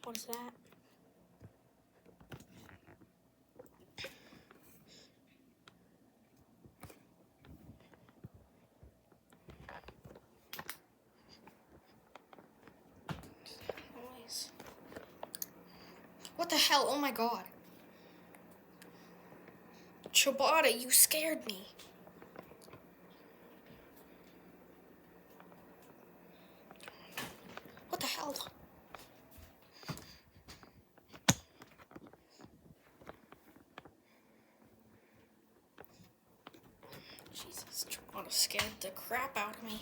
What is that? Noise. What the hell? Oh my god. Chobata, you scared me. What the hell? Jesus, Chobata scared the crap out of me.